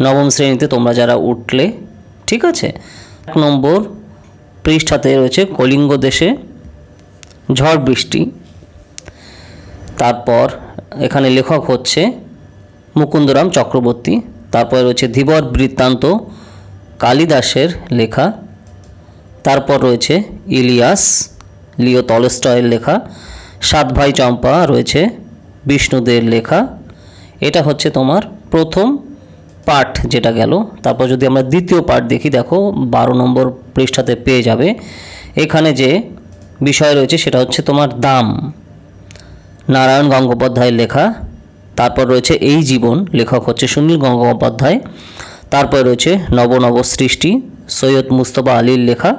নবম শ্রেণীতে তোমরা যারা উঠলে, ঠিক আছে। 1 নম্বর পৃষ্ঠাতে রয়েছে কলিঙ্গ দেশে ঝড় বৃষ্টি। তারপর এখানে লেখক হচ্ছে মুকুন্দরাম চক্রবর্তী। তারপরে রয়েছে ধীবর বৃত্তান্ত কালিদাসের লেখা। তারপর রয়েছে ইলিয়াস লিও টলস্টয়ের লেখা। 7 ভাই চম্পা রয়েছে বিষ্ণুদের লেখা। এটা হচ্ছে তোমার প্রথম পাঠ যেটা গেল। তারপর যদি আমরা দ্বিতীয় পাঠ দেখি, দেখো 12 নম্বর পৃষ্ঠাতে পেয়ে যাবে। এখানে যে বিষয় রয়েছে সেটা হচ্ছে তোমার দাম, নারায়ণ গঙ্গোপাধ্যায়ের লেখা। তারপর রয়েছে এই জীবন, লেখক হচ্ছে সুনীল গঙ্গোপাধ্যায়। তারপর রয়েছে নব নব সৃষ্টি, সৈয়দ মুস্তফা আলীর লেখা।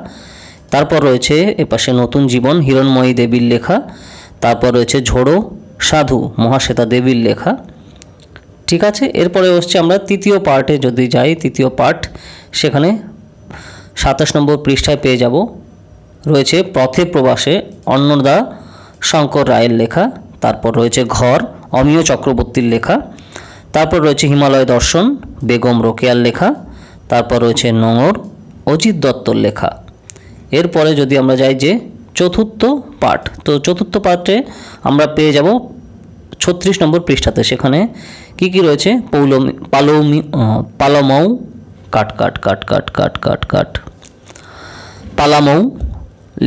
তারপর রয়েছে এপাশে নতুন জীবন, হিরণময়ী দেবীর লেখা। তারপর রয়েছে ঝোড়ো সাধু, মহাশ্বেতা দেবীর লেখা। ঠিক আছে, এরপরে হচ্ছে আমরা তৃতীয় পার্টে যদি যাই, তৃতীয় পার্ট সেখানে 27 নম্বর পৃষ্ঠায় পেয়ে যাব। রয়েছে পথে প্রবাসে অন্নদা শঙ্কর রায়ের লেখা। তারপর রয়েছে ঘর, অমিয় চক্রবর্তীর লেখা। তারপর রয়েছে হিমালয় দর্শন, বেগম রোকেয়ার লেখা। তারপর রয়েছে নোঙর, অজিত দত্তর লেখা। এরপরে যদি আমরা যাই যে চতুর্থ পাঠ, তো চতুর্থ পাঠে আমরা পেয়ে যাব 36 নম্বর পৃষ্ঠাতে। সেখানে কি কি রয়েছে? পালামৌ কাট কাট কাট কাট কাট কাট কাট পালামৌ,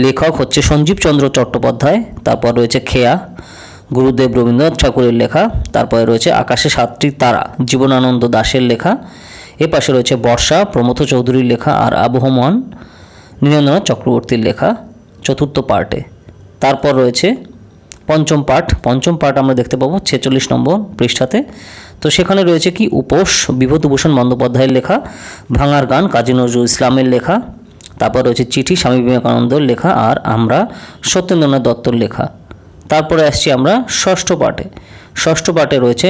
লেখক হচ্ছে সঞ্জীব চন্দ্র চট্টোপাধ্যায়। তারপর রয়েছে খেয়া, গুরুদেব রবীন্দ্রনাথ ঠাকুরের লেখা। তারপরে রয়েছে আকাশে 7টি তারা, জীবনানন্দ দাশের লেখা। এপাশে রয়েছে বর্ষা, প্রমথ চৌধুরীর লেখা। আর আবহমান, নীরেন্দ্রনাথ চক্রবর্তীর লেখা চতুর্থ পার্টে। তারপর রয়েছে পঞ্চম পাঠ। পঞ্চম পাঠ আমরা দেখতে পাবো 46 নম্বর পৃষ্ঠাতে। তো সেখানে রয়েছে কি? উপোস, বিভূতিভূষণ বন্দ্যোপাধ্যায়ের লেখা। ভাঙার গান, কাজী নজরুল ইসলামের লেখা। তারপর রয়েছে চিঠি, স্বামী বিবেকানন্দের লেখা। আর আমরা, সত্যেন্দ্রনাথ দত্তর লেখা। তারপরে আসছি আমরা ষষ্ঠ পাঠে। ষষ্ঠ পাঠে রয়েছে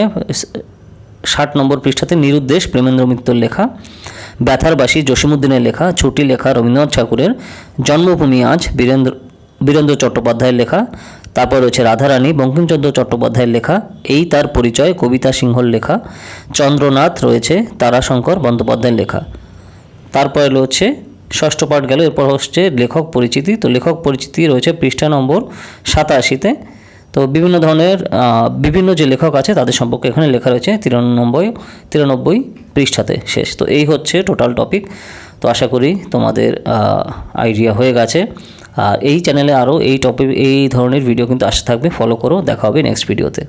60 নম্বর পৃষ্ঠাতে নিরুদ্দেশ, প্রেমেন্দ্র মিত্রর লেখা। ব্যথারবাসী, জসীমউদ্দিনের লেখা। ছুটি লেখা, রবীন্দ্রনাথ ঠাকুরের। জন্মভূমি আজ, বীরেন্দ্র চট্টোপাধ্যায়ের লেখা। তারপর রয়েছে রাধারানী, বঙ্কিমচন্দ্র চট্টোপাধ্যায়ের লেখা। এই তার পরিচয়, কবিতা সিংহর লেখা। চন্দ্রনাথ রয়েছে তারাশঙ্কর বন্দ্যোপাধ্যায়ের লেখা। তারপরে রয়েছে ষষ্ঠ পাঠ গেল। এরপর হচ্ছে লেখক পরিচিতি। তো লেখক পরিচিতি রয়েছে পৃষ্ঠা নম্বর 87-তে। তো বিভিন্ন ধরনের বিভিন্ন যে লেখক আছে তাদের সম্পর্কে এখানে লেখা রয়েছে 93 পৃষ্ঠাতে শেষ। তো এই হচ্ছে টোটাল টপিক। তো আশা করি তোমাদের আইডিয়া হয়ে গেছে। আর এই চ্যানেলে আরও এই ধরনের ভিডিও কিন্তু আসতে থাকবে। ফলো করো, দেখা হবে নেক্সট ভিডিওতে।